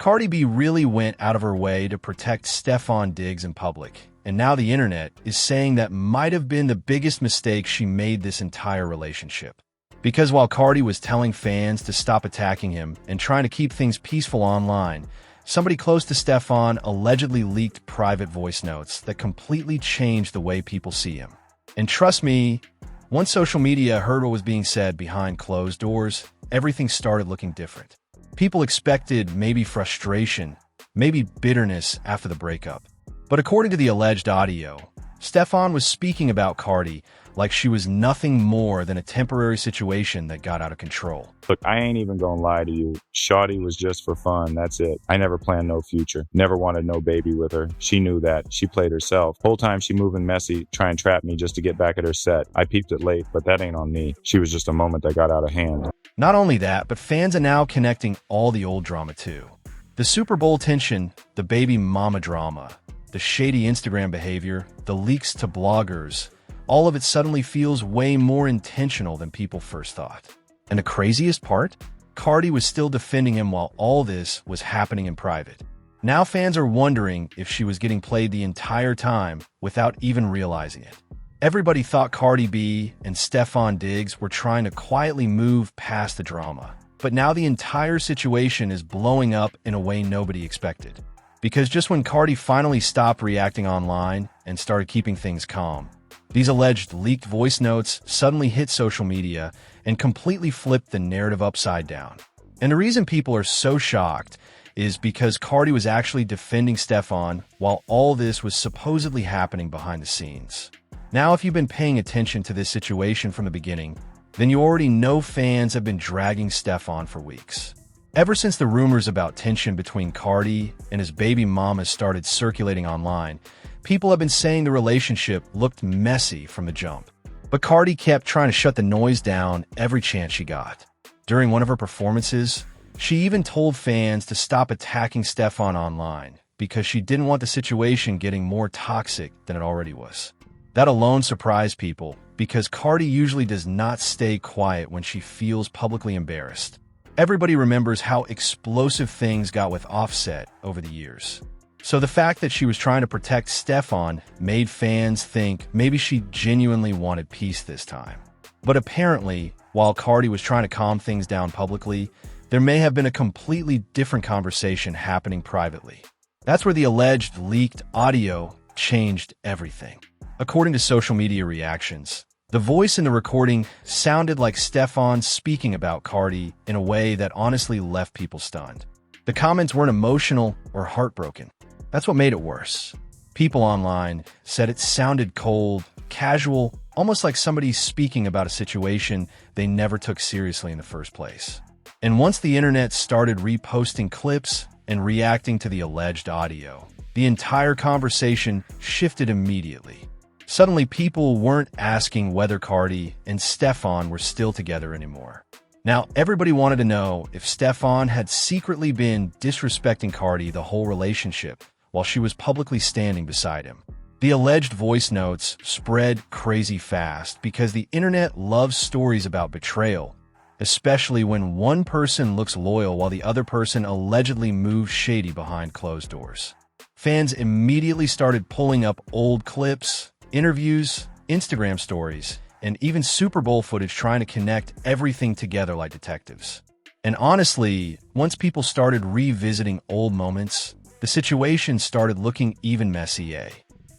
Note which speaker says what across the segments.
Speaker 1: Cardi B really went out of her way to protect Stefon Diggs in public, and now the internet is saying that might have been the biggest mistake she made this entire relationship. Because while Cardi was telling fans to stop attacking him and trying to keep things peaceful online, somebody close to Stefon allegedly leaked private voice notes that completely changed the way people see him. And trust me, once social media heard what was being said behind closed doors, everything started looking different. People expected maybe frustration, maybe bitterness after the breakup. But according to the alleged audio, Stefon was speaking about Cardi like she was nothing more than a temporary situation that got out of control.
Speaker 2: Look, I ain't even gonna lie to you. Shawty was just for fun, that's it. I never planned no future. Never wanted no baby with her. She knew that. She played herself. Whole time she moving messy, trying to trap me just to get back at her set. I peeped it late, but that ain't on me. She was just a moment that got out of hand.
Speaker 1: Not only that, but fans are now connecting all the old drama too. The Super Bowl tension, the baby mama drama, the shady Instagram behavior, the leaks to bloggers, all of it suddenly feels way more intentional than people first thought. And the craziest part? Cardi was still defending him while all this was happening in private. Now fans are wondering if she was getting played the entire time without even realizing it. Everybody thought Cardi B and Stefon Diggs were trying to quietly move past the drama. But now the entire situation is blowing up in a way nobody expected. Because just when Cardi finally stopped reacting online and started keeping things calm, these alleged leaked voice notes suddenly hit social media and completely flipped the narrative upside down. And the reason people are so shocked is because Cardi was actually defending Stefon while all this was supposedly happening behind the scenes. Now, if you've been paying attention to this situation from the beginning, then you already know fans have been dragging Stefon for weeks. Ever since the rumors about tension between Cardi and his baby mama started circulating online, people have been saying the relationship looked messy from the jump. But Cardi kept trying to shut the noise down every chance she got. During one of her performances, she even told fans to stop attacking Stefon online because she didn't want the situation getting more toxic than it already was. That alone surprised people because Cardi usually does not stay quiet when she feels publicly embarrassed. Everybody remembers how explosive things got with Offset over the years. So the fact that she was trying to protect Stefon made fans think maybe she genuinely wanted peace this time. But apparently, while Cardi was trying to calm things down publicly, there may have been a completely different conversation happening privately. That's where the alleged leaked audio changed everything. According to social media reactions, the voice in the recording sounded like Stefon speaking about Cardi in a way that honestly left people stunned. The comments weren't emotional or heartbroken. That's what made it worse. People online said it sounded cold, casual, almost like somebody speaking about a situation they never took seriously in the first place. And once the internet started reposting clips and reacting to the alleged audio, the entire conversation shifted immediately. Suddenly, people weren't asking whether Cardi and Stefon were still together anymore. Now, everybody wanted to know if Stefon had secretly been disrespecting Cardi the whole relationship while she was publicly standing beside him. The alleged voice notes spread crazy fast because the internet loves stories about betrayal, especially when one person looks loyal while the other person allegedly moves shady behind closed doors. Fans immediately started pulling up old clips, interviews, Instagram stories, and even Super Bowl footage trying to connect everything together like detectives. And honestly, once people started revisiting old moments, the situation started looking even messier.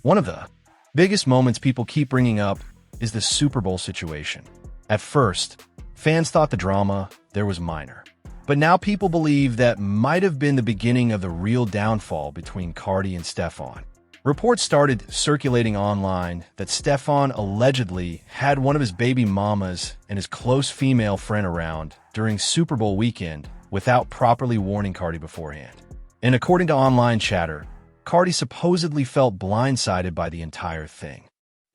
Speaker 1: One of the biggest moments people keep bringing up is the Super Bowl situation. At first, fans thought the drama there was minor. But now people believe that might have been the beginning of the real downfall between Cardi and Stefon. Reports started circulating online that Stefon allegedly had one of his baby mamas and his close female friend around during Super Bowl weekend without properly warning Cardi beforehand. And according to online chatter, Cardi supposedly felt blindsided by the entire thing.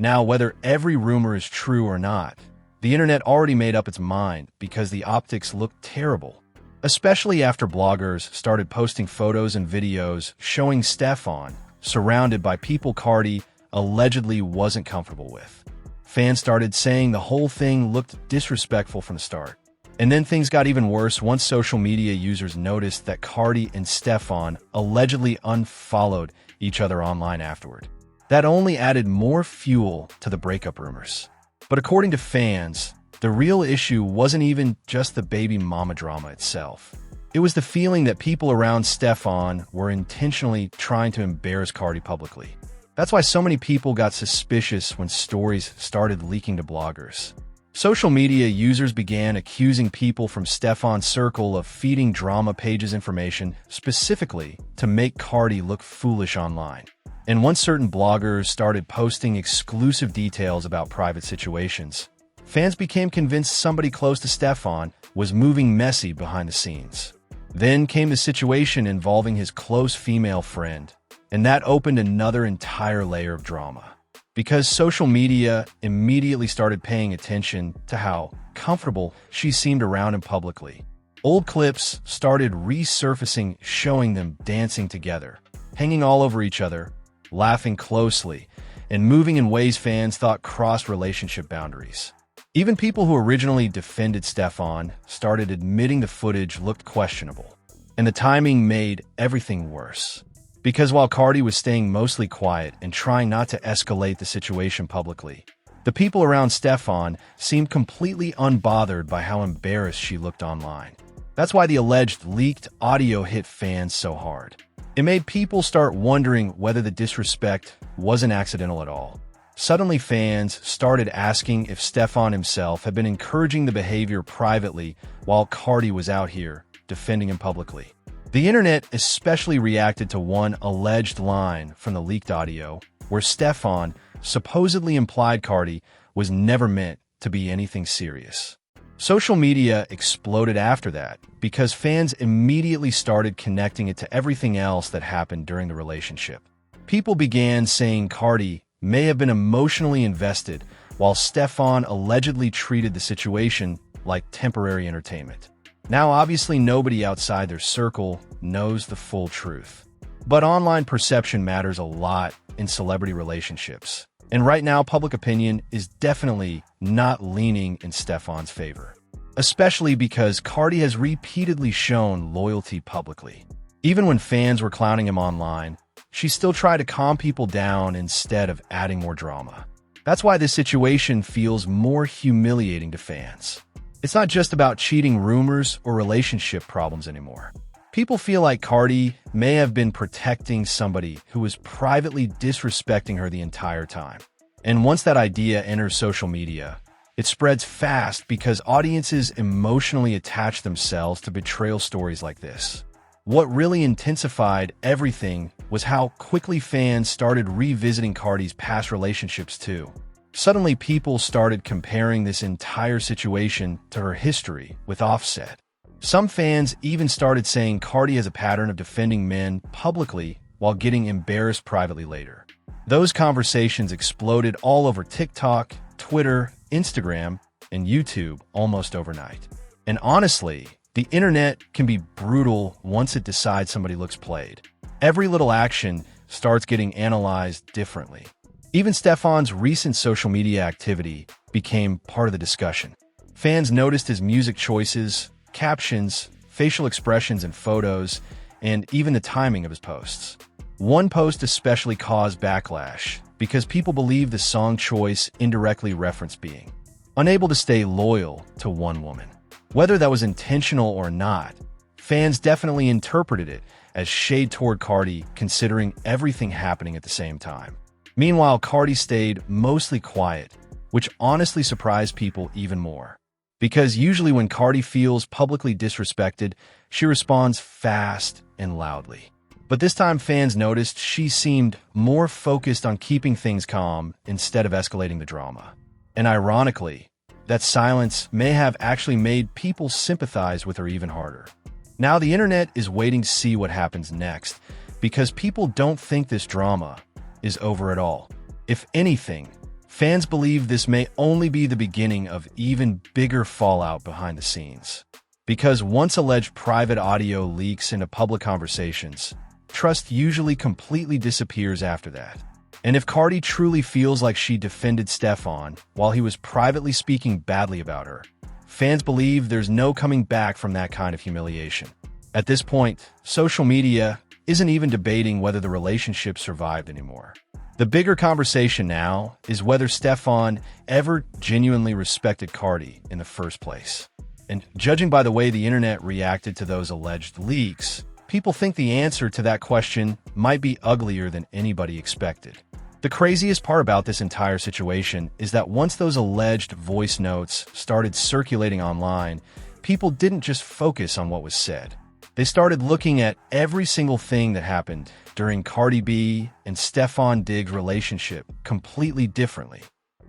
Speaker 1: Now, whether every rumor is true or not, the internet already made up its mind because the optics looked terrible, especially after bloggers started posting photos and videos showing Stefon surrounded by people Cardi allegedly wasn't comfortable with. Fans started saying the whole thing looked disrespectful from the start. And then things got even worse once social media users noticed that Cardi and Stefon allegedly unfollowed each other online afterward. That only added more fuel to the breakup rumors. But according to fans, the real issue wasn't even just the baby mama drama itself. It was the feeling that people around Stefon were intentionally trying to embarrass Cardi publicly. That's why so many people got suspicious when stories started leaking to bloggers. Social media users began accusing people from Stefon's circle of feeding drama pages information specifically to make Cardi look foolish online. And once certain bloggers started posting exclusive details about private situations, fans became convinced somebody close to Stefon was moving messy behind the scenes. Then came the situation involving his close female friend, and that opened another entire layer of drama. Because social media immediately started paying attention to how comfortable she seemed around him publicly. Old clips started resurfacing showing them dancing together, hanging all over each other, laughing closely, and moving in ways fans thought crossed relationship boundaries. Even people who originally defended Stefon started admitting the footage looked questionable, and the timing made everything worse. Because while Cardi was staying mostly quiet and trying not to escalate the situation publicly, the people around Stefon seemed completely unbothered by how embarrassed she looked online. That's why the alleged leaked audio hit fans so hard. It made people start wondering whether the disrespect wasn't accidental at all. Suddenly, fans started asking if Stefon himself had been encouraging the behavior privately while Cardi was out here defending him publicly. The internet especially reacted to one alleged line from the leaked audio, where Stefon supposedly implied Cardi was never meant to be anything serious. Social media exploded after that because fans immediately started connecting it to everything else that happened during the relationship. People began saying Cardi may have been emotionally invested, while Stefon allegedly treated the situation like temporary entertainment. Now, obviously, nobody outside their circle knows the full truth. But online perception matters a lot in celebrity relationships. And right now, public opinion is definitely not leaning in Stefon's favor. Especially because Cardi has repeatedly shown loyalty publicly. Even when fans were clowning him online, she still tried to calm people down instead of adding more drama. That's why this situation feels more humiliating to fans. It's not just about cheating rumors or relationship problems anymore. People feel like Cardi may have been protecting somebody who was privately disrespecting her the entire time. And once that idea enters social media, it spreads fast because audiences emotionally attach themselves to betrayal stories like this. What really intensified everything was how quickly fans started revisiting Cardi's past relationships too. Suddenly, people started comparing this entire situation to her history with Offset. Some fans even started saying Cardi has a pattern of defending men publicly while getting embarrassed privately later. Those conversations exploded all over TikTok, Twitter, Instagram, and YouTube almost overnight. And honestly, the internet can be brutal once it decides somebody looks played. Every little action starts getting analyzed differently. Even Stefon's recent social media activity became part of the discussion. Fans noticed his music choices, captions, facial expressions in photos, and even the timing of his posts. One post especially caused backlash because people believed the song choice indirectly referenced being unable to stay loyal to one woman. Whether that was intentional or not, fans definitely interpreted it as shade toward Cardi considering everything happening at the same time. Meanwhile, Cardi stayed mostly quiet, which honestly surprised people even more. Because usually when Cardi feels publicly disrespected, she responds fast and loudly. But this time fans noticed she seemed more focused on keeping things calm instead of escalating the drama. And ironically, that silence may have actually made people sympathize with her even harder. Now the internet is waiting to see what happens next, because people don't think this drama is over at all. If anything, fans believe this may only be the beginning of even bigger fallout behind the scenes. Because once alleged private audio leaks into public conversations, trust usually completely disappears after that. And if Cardi truly feels like she defended Stefon while he was privately speaking badly about her, fans believe there's no coming back from that kind of humiliation. At this point, social media isn't even debating whether the relationship survived anymore. The bigger conversation now is whether Stefon ever genuinely respected Cardi in the first place. And judging by the way the internet reacted to those alleged leaks, people think the answer to that question might be uglier than anybody expected. The craziest part about this entire situation is that once those alleged voice notes started circulating online, people didn't just focus on what was said. They started looking at every single thing that happened during Cardi B and Stefon Diggs' relationship completely differently.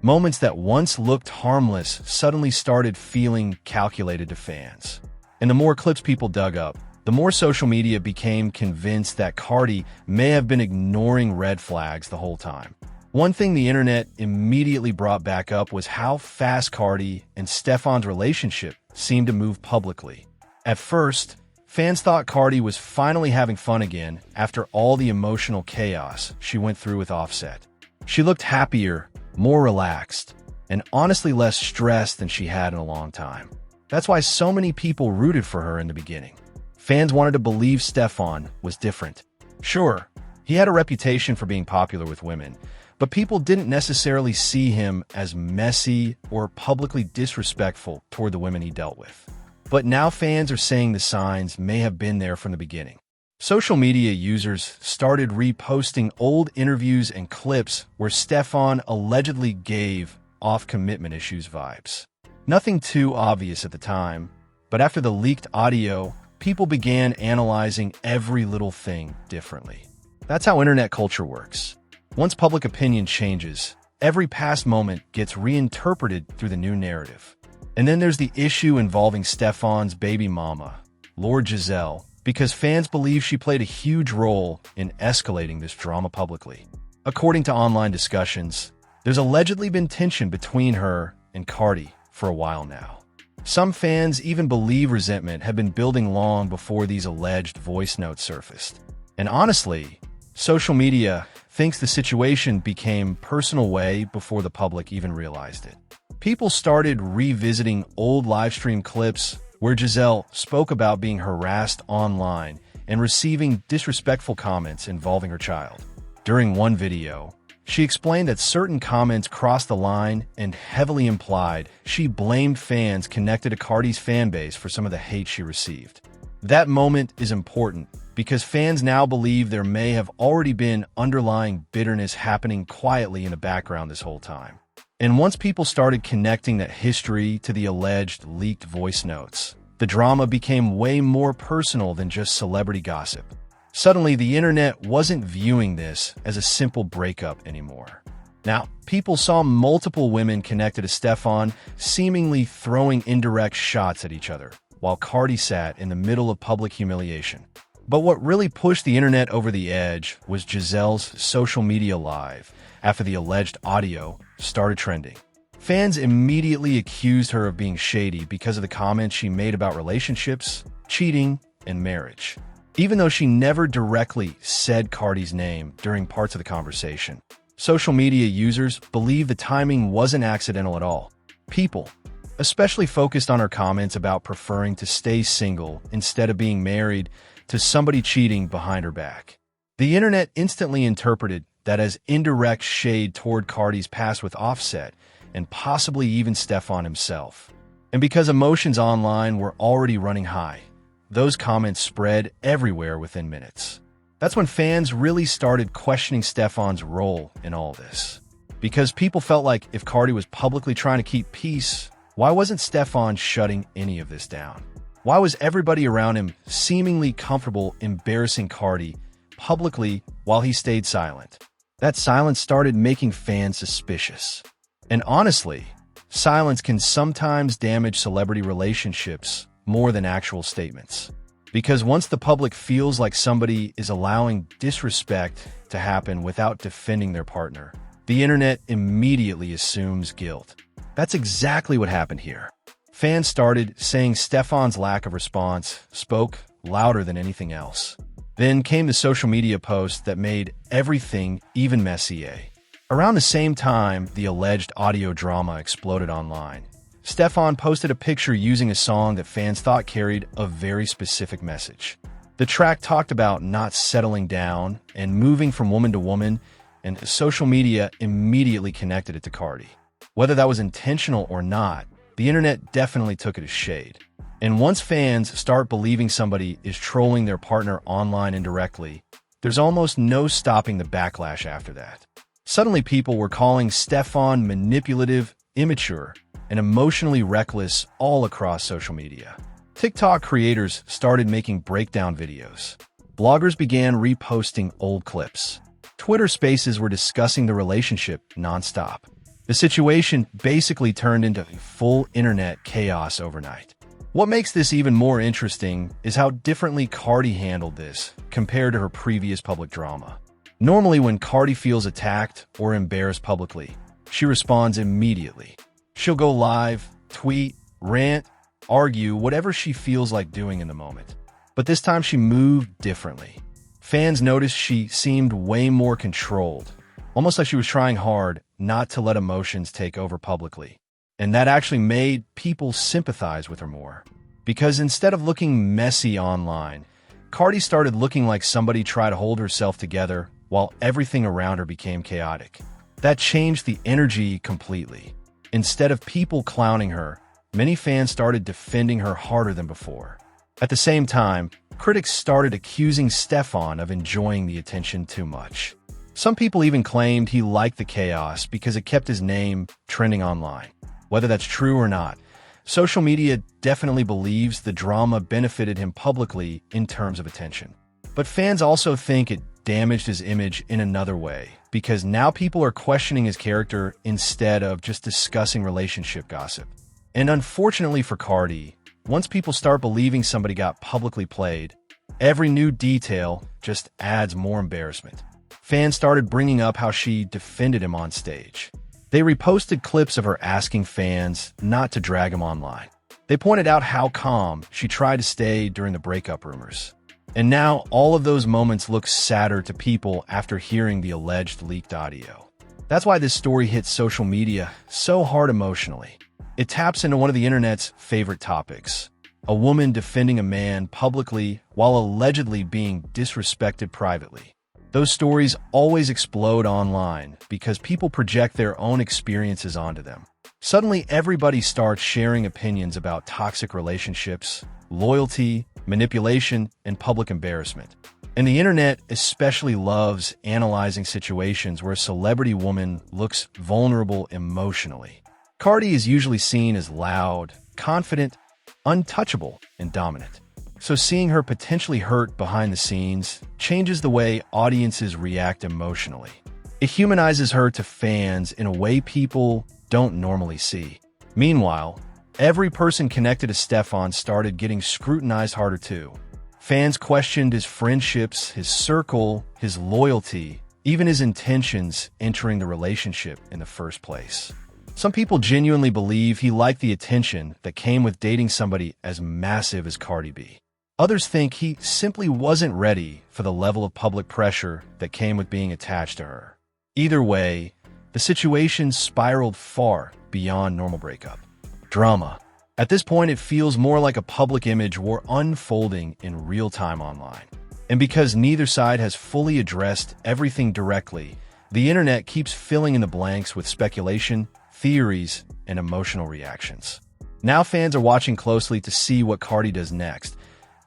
Speaker 1: Moments that once looked harmless suddenly started feeling calculated to fans. And the more clips people dug up, the more social media became convinced that Cardi may have been ignoring red flags the whole time. One thing the internet immediately brought back up was how fast Cardi and Stefon's relationship seemed to move publicly. At first, fans thought Cardi was finally having fun again after all the emotional chaos she went through with Offset. She looked happier, more relaxed, and honestly less stressed than she had in a long time. That's why so many people rooted for her in the beginning. Fans wanted to believe Stefon was different. Sure, he had a reputation for being popular with women, but people didn't necessarily see him as messy or publicly disrespectful toward the women he dealt with. But now fans are saying the signs may have been there from the beginning. Social media users started reposting old interviews and clips where Stefon allegedly gave off commitment issues vibes. Nothing too obvious at the time, but after the leaked audio, people began analyzing every little thing differently. That's how internet culture works. Once public opinion changes, every past moment gets reinterpreted through the new narrative. And then there's the issue involving Stefon's baby mama, Lord Giselle, because fans believe she played a huge role in escalating this drama publicly. According to online discussions, there's allegedly been tension between her and Cardi for a while now. Some fans even believe resentment had been building long before these alleged voice notes surfaced. And honestly, social media thinks the situation became personal way before the public even realized it. People started revisiting old livestream clips where Giselle spoke about being harassed online and receiving disrespectful comments involving her child. During one video, she explained that certain comments crossed the line and heavily implied she blamed fans connected to Cardi's fanbase for some of the hate she received. That moment is important because fans now believe there may have already been underlying bitterness happening quietly in the background this whole time. And once people started connecting that history to the alleged leaked voice notes, the drama became way more personal than just celebrity gossip. Suddenly, the internet wasn't viewing this as a simple breakup anymore. Now, people saw multiple women connected to Stefon seemingly throwing indirect shots at each other, while Cardi sat in the middle of public humiliation. But what really pushed the internet over the edge was Giselle's social media live after the alleged audio started trending. Fans immediately accused her of being shady because of the comments she made about relationships, cheating, and marriage. Even though she never directly said Cardi's name during parts of the conversation, social media users believe the timing wasn't accidental at all. People, especially focused on her comments about preferring to stay single instead of being married to somebody cheating behind her back. The internet instantly interpreted that as indirect shade toward Cardi's past with Offset and possibly even Stefon himself. And because emotions online were already running high, those comments spread everywhere within minutes. That's when fans really started questioning Stefon's role in all this. Because people felt like if Cardi was publicly trying to keep peace, why wasn't Stefon shutting any of this down? Why was everybody around him seemingly comfortable embarrassing Cardi publicly while he stayed silent? That silence started making fans suspicious. And honestly, silence can sometimes damage celebrity relationships more than actual statements. Because once the public feels like somebody is allowing disrespect to happen without defending their partner, the internet immediately assumes guilt. That's exactly what happened here. Fans started saying Stefon's lack of response spoke louder than anything else. Then came the social media posts that made everything even messier. Around the same time the alleged audio drama exploded online, Stefon posted a picture using a song that fans thought carried a very specific message. The track talked about not settling down and moving from woman to woman, and social media immediately connected it to Cardi. Whether that was intentional or not, the internet definitely took it as shade. And once fans start believing somebody is trolling their partner online indirectly, there's almost no stopping the backlash after that. Suddenly people were calling Stefon manipulative, immature, and emotionally reckless all across social media. TikTok creators started making breakdown videos. Bloggers began reposting old clips. Twitter Spaces were discussing the relationship nonstop. The situation basically turned into full internet chaos overnight. What makes this even more interesting is how differently Cardi handled this compared to her previous public drama. Normally, when Cardi feels attacked or embarrassed publicly, she responds immediately. She'll go live, tweet, rant, argue, whatever she feels like doing in the moment. But this time she moved differently. Fans noticed she seemed way more controlled, almost like she was trying hard not to let emotions take over publicly. And that actually made people sympathize with her more. Because instead of looking messy online, Cardi started looking like somebody tried to hold herself together while everything around her became chaotic. That changed the energy completely. Instead of people clowning her, many fans started defending her harder than before. At the same time, critics started accusing Stefon of enjoying the attention too much. Some people even claimed he liked the chaos because it kept his name trending online. Whether that's true or not, social media definitely believes the drama benefited him publicly in terms of attention. But fans also think it damaged his image in another way, because now people are questioning his character instead of just discussing relationship gossip. And unfortunately for Cardi, once people start believing somebody got publicly played, every new detail just adds more embarrassment. Fans started bringing up how she defended him on stage. They reposted clips of her asking fans not to drag him online. They pointed out how calm she tried to stay during the breakup rumors. And now all of those moments look sadder to people after hearing the alleged leaked audio. That's why this story hits social media so hard emotionally. It taps into one of the internet's favorite topics, a woman defending a man publicly while allegedly being disrespected privately. Those stories always explode online because people project their own experiences onto them. Suddenly, everybody starts sharing opinions about toxic relationships, loyalty, manipulation, and public embarrassment. And the internet especially loves analyzing situations where a celebrity woman looks vulnerable emotionally. Cardi is usually seen as loud, confident, untouchable, and dominant. So seeing her potentially hurt behind the scenes changes the way audiences react emotionally. It humanizes her to fans in a way people don't normally see. Meanwhile, every person connected to Stefon started getting scrutinized harder too. Fans questioned his friendships, his circle, his loyalty, even his intentions entering the relationship in the first place. Some people genuinely believe he liked the attention that came with dating somebody as massive as Cardi B. Others think he simply wasn't ready for the level of public pressure that came with being attached to her. Either way, the situation spiraled far beyond normal breakup. Drama. At this point, it feels more like a public image war unfolding in real time online. And because neither side has fully addressed everything directly, the internet keeps filling in the blanks with speculation, theories, and emotional reactions. Now fans are watching closely to see what Cardi does next,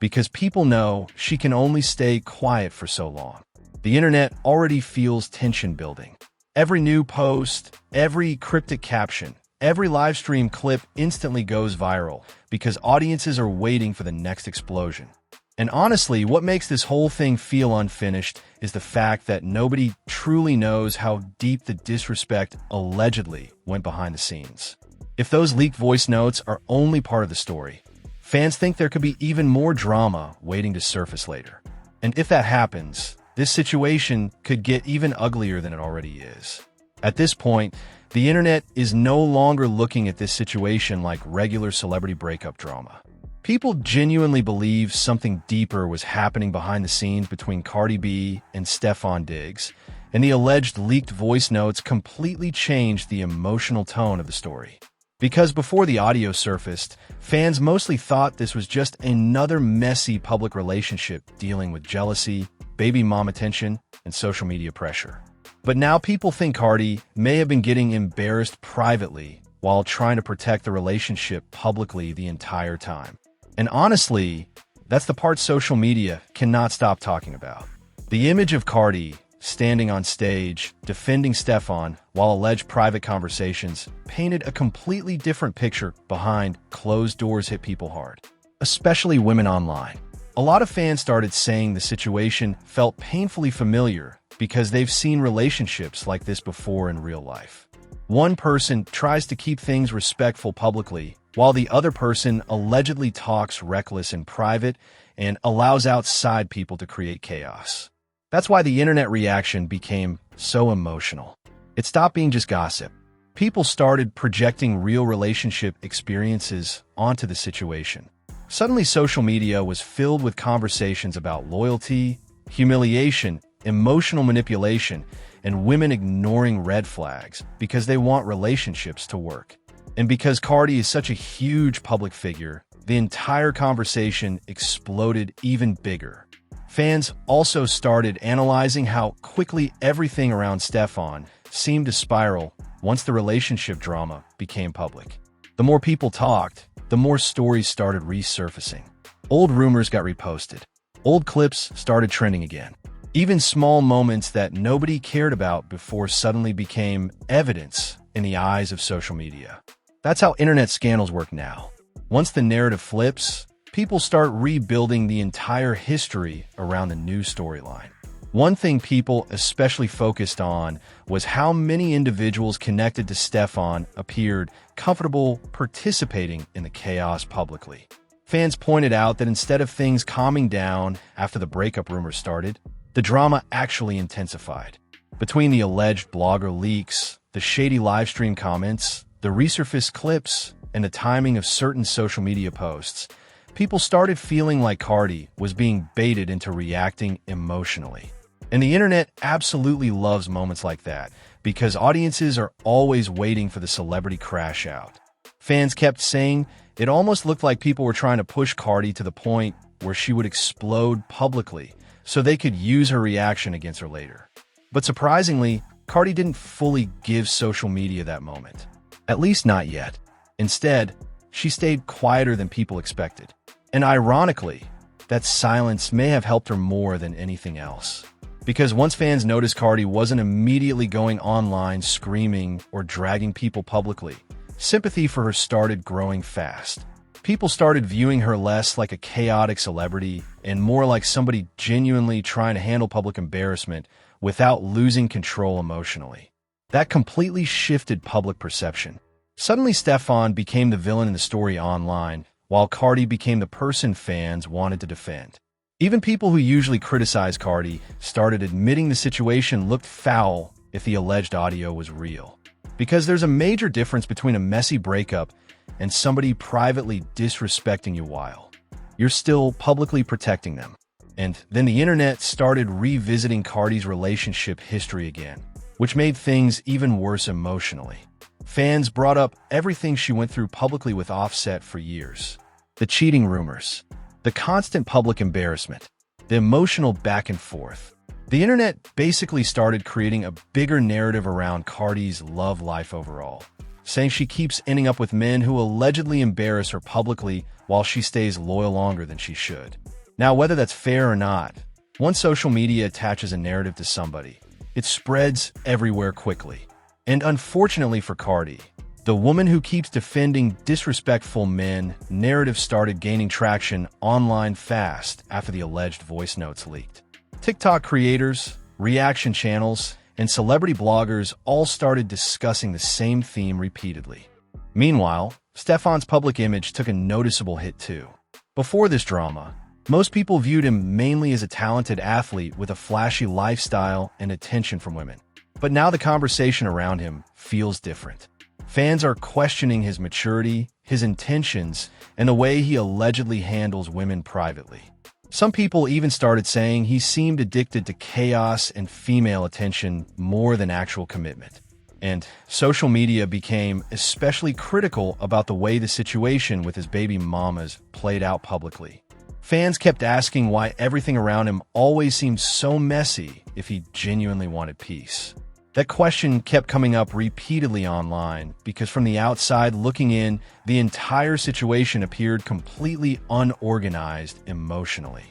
Speaker 1: because people know she can only stay quiet for so long. The internet already feels tension building. Every new post, every cryptic caption, every live stream clip instantly goes viral because audiences are waiting for the next explosion. And honestly, what makes this whole thing feel unfinished is the fact that nobody truly knows how deep the disrespect allegedly went behind the scenes. If those leaked voice notes are only part of the story, fans think there could be even more drama waiting to surface later. And if that happens, this situation could get even uglier than it already is. At this point, the internet is no longer looking at this situation like regular celebrity breakup drama. People genuinely believe something deeper was happening behind the scenes between Cardi B and Stefon Diggs, and the alleged leaked voice notes completely changed the emotional tone of the story. Because before the audio surfaced, fans mostly thought this was just another messy public relationship dealing with jealousy, baby mom attention, and social media pressure. But now people think Cardi may have been getting embarrassed privately while trying to protect the relationship publicly the entire time. And honestly, that's the part social media cannot stop talking about. The image of Cardi standing on stage, defending Stefon while alleged private conversations painted a completely different picture behind closed doors hit people hard, especially women online. A lot of fans started saying the situation felt painfully familiar because they've seen relationships like this before in real life. One person tries to keep things respectful publicly, while the other person allegedly talks reckless in private and allows outside people to create chaos. That's why the internet reaction became so emotional. It stopped being just gossip. People started projecting real relationship experiences onto the situation. Suddenly, social media was filled with conversations about loyalty, humiliation, emotional manipulation, and women ignoring red flags because they want relationships to work. And because Cardi is such a huge public figure, the entire conversation exploded even bigger. Fans also started analyzing how quickly everything around Stefon seemed to spiral once the relationship drama became public. The more people talked, the more stories started resurfacing. Old rumors got reposted. Old clips started trending again. Even small moments that nobody cared about before suddenly became evidence in the eyes of social media. That's how internet scandals work now. Once the narrative flips, people start rebuilding the entire history around the new storyline. One thing people especially focused on was how many individuals connected to Stefon appeared comfortable participating in the chaos publicly. Fans pointed out that instead of things calming down after the breakup rumors started, the drama actually intensified. Between the alleged blogger leaks, the shady livestream comments, the resurfaced clips, and the timing of certain social media posts, people started feeling like Cardi was being baited into reacting emotionally. And the internet absolutely loves moments like that because audiences are always waiting for the celebrity crash out. Fans kept saying it almost looked like people were trying to push Cardi to the point where she would explode publicly so they could use her reaction against her later. But surprisingly, Cardi didn't fully give social media that moment. At least not yet. Instead, she stayed quieter than people expected. And ironically, that silence may have helped her more than anything else. Because once fans noticed Cardi wasn't immediately going online screaming or dragging people publicly, sympathy for her started growing fast. People started viewing her less like a chaotic celebrity and more like somebody genuinely trying to handle public embarrassment without losing control emotionally. That completely shifted public perception. Suddenly, Stefon became the villain in the story online, while Cardi became the person fans wanted to defend. Even people who usually criticize Cardi started admitting the situation looked foul if the alleged audio was real. Because there's a major difference between a messy breakup and somebody privately disrespecting you while you're still publicly protecting them. And then the internet started revisiting Cardi's relationship history again, which made things even worse emotionally. Fans brought up everything she went through publicly with Offset for years. The cheating rumors, the constant public embarrassment, the emotional back and forth. The internet basically started creating a bigger narrative around Cardi's love life overall, saying she keeps ending up with men who allegedly embarrass her publicly while she stays loyal longer than she should. Now, whether that's fair or not, once social media attaches a narrative to somebody, it spreads everywhere quickly. And unfortunately for Cardi, the woman who keeps defending disrespectful men narrative started gaining traction online fast after the alleged voice notes leaked. TikTok creators, reaction channels, and celebrity bloggers all started discussing the same theme repeatedly. Meanwhile, Stefon's public image took a noticeable hit too. Before this drama, most people viewed him mainly as a talented athlete with a flashy lifestyle and attention from women. But now the conversation around him feels different. Fans are questioning his maturity, his intentions, and the way he allegedly handles women privately. Some people even started saying he seemed addicted to chaos and female attention more than actual commitment. And social media became especially critical about the way the situation with his baby mamas played out publicly. Fans kept asking why everything around him always seemed so messy if he genuinely wanted peace. That question kept coming up repeatedly online because from the outside looking in, the entire situation appeared completely unorganized emotionally.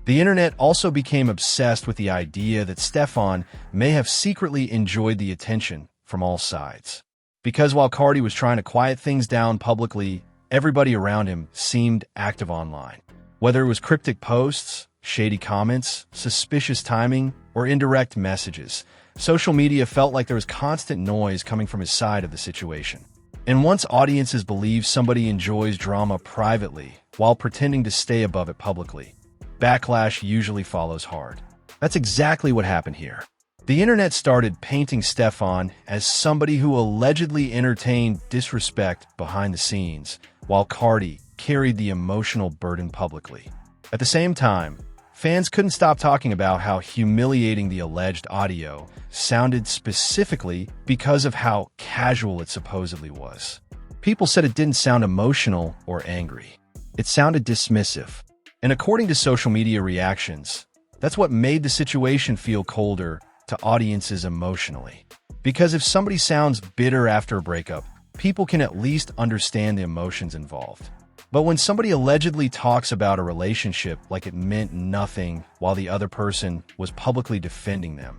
Speaker 1: The internet also became obsessed with the idea that Stefon may have secretly enjoyed the attention from all sides. Because while Cardi was trying to quiet things down publicly, everybody around him seemed active online. Whether it was cryptic posts, shady comments, suspicious timing, or indirect messages, social media felt like there was constant noise coming from his side of the situation. And once audiences believe somebody enjoys drama privately while pretending to stay above it publicly, backlash usually follows hard. That's exactly what happened here. The internet started painting Stefon as somebody who allegedly entertained disrespect behind the scenes, while Cardi carried the emotional burden publicly. At the same time, fans couldn't stop talking about how humiliating the alleged audio sounded specifically because of how casual it supposedly was. People said it didn't sound emotional or angry. It sounded dismissive. And according to social media reactions, that's what made the situation feel colder to audiences emotionally. Because if somebody sounds bitter after a breakup, people can at least understand the emotions involved. But when somebody allegedly talks about a relationship like it meant nothing while the other person was publicly defending them,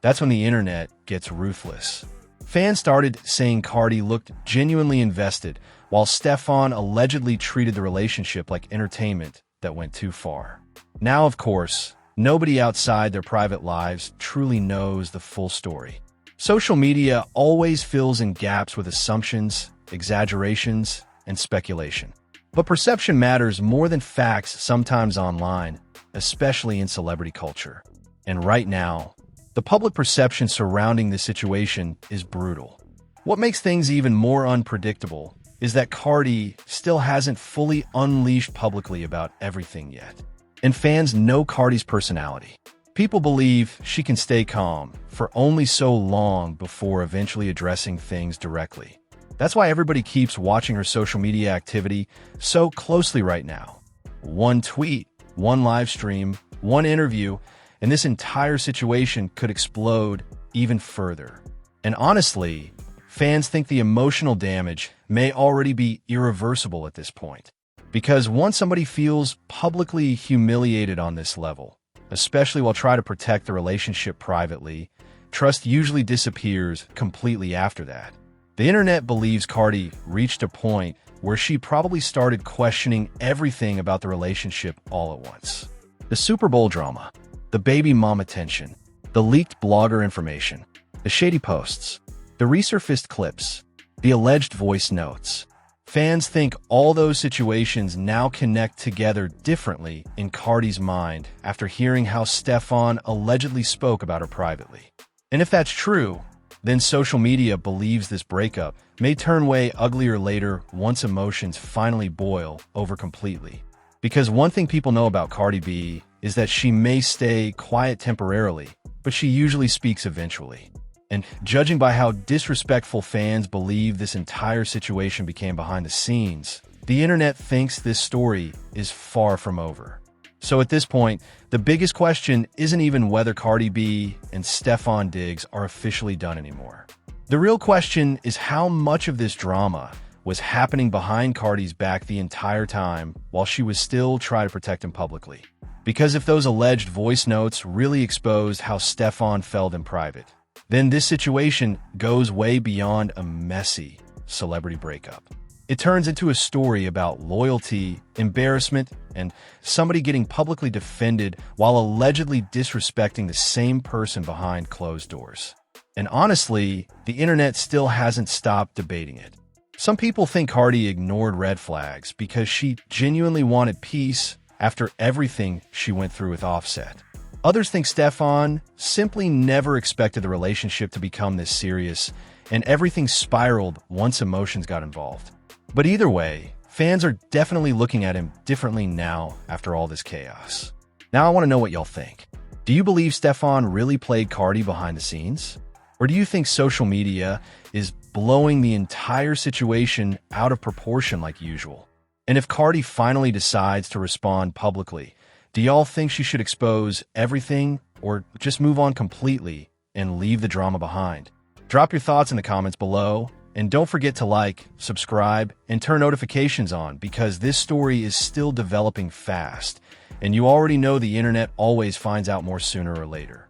Speaker 1: that's when the internet gets ruthless. Fans started saying Cardi looked genuinely invested, while Stefon allegedly treated the relationship like entertainment that went too far. Now, of course, nobody outside their private lives truly knows the full story. Social media always fills in gaps with assumptions, exaggerations, and speculation. But perception matters more than facts sometimes online, especially in celebrity culture. And right now, the public perception surrounding this situation is brutal. What makes things even more unpredictable is that Cardi still hasn't fully unleashed publicly about everything yet. And fans know Cardi's personality. People believe she can stay calm for only so long before eventually addressing things directly. That's why everybody keeps watching her social media activity so closely right now. One tweet, one live stream, one interview, and this entire situation could explode even further. And honestly, fans think the emotional damage may already be irreversible at this point. Because once somebody feels publicly humiliated on this level, especially while trying to protect the relationship privately, trust usually disappears completely after that. The internet believes Cardi reached a point where she probably started questioning everything about the relationship all at once. The Super Bowl drama, the baby mama tension, the leaked blogger information, the shady posts, the resurfaced clips, the alleged voice notes. Fans think all those situations now connect together differently in Cardi's mind after hearing how Stefon allegedly spoke about her privately. And if that's true, then social media believes this breakup may turn way uglier later once emotions finally boil over completely. Because one thing people know about Cardi B is that she may stay quiet temporarily, but she usually speaks eventually. And judging by how disrespectful fans believe this entire situation became behind the scenes, the internet thinks this story is far from over. So at this point, the biggest question isn't even whether Cardi B and Stefon Diggs are officially done anymore. The real question is how much of this drama was happening behind Cardi's back the entire time while she was still trying to protect him publicly. Because if those alleged voice notes really exposed how Stefon felt in private, then this situation goes way beyond a messy celebrity breakup. It turns into a story about loyalty, embarrassment, and somebody getting publicly defended while allegedly disrespecting the same person behind closed doors. And honestly, the internet still hasn't stopped debating it. Some people think Cardi ignored red flags because she genuinely wanted peace after everything she went through with Offset. Others think Stefon simply never expected the relationship to become this serious, and everything spiraled once emotions got involved. But either way, fans are definitely looking at him differently now after all this chaos. Now I want to know what y'all think. Do you believe Stefon really played Cardi behind the scenes? Or do you think social media is blowing the entire situation out of proportion like usual? And if Cardi finally decides to respond publicly, do y'all think she should expose everything or just move on completely and leave the drama behind? Drop your thoughts in the comments below, and don't forget to like, subscribe, and turn notifications on because this story is still developing fast, and you already know the internet always finds out more sooner or later.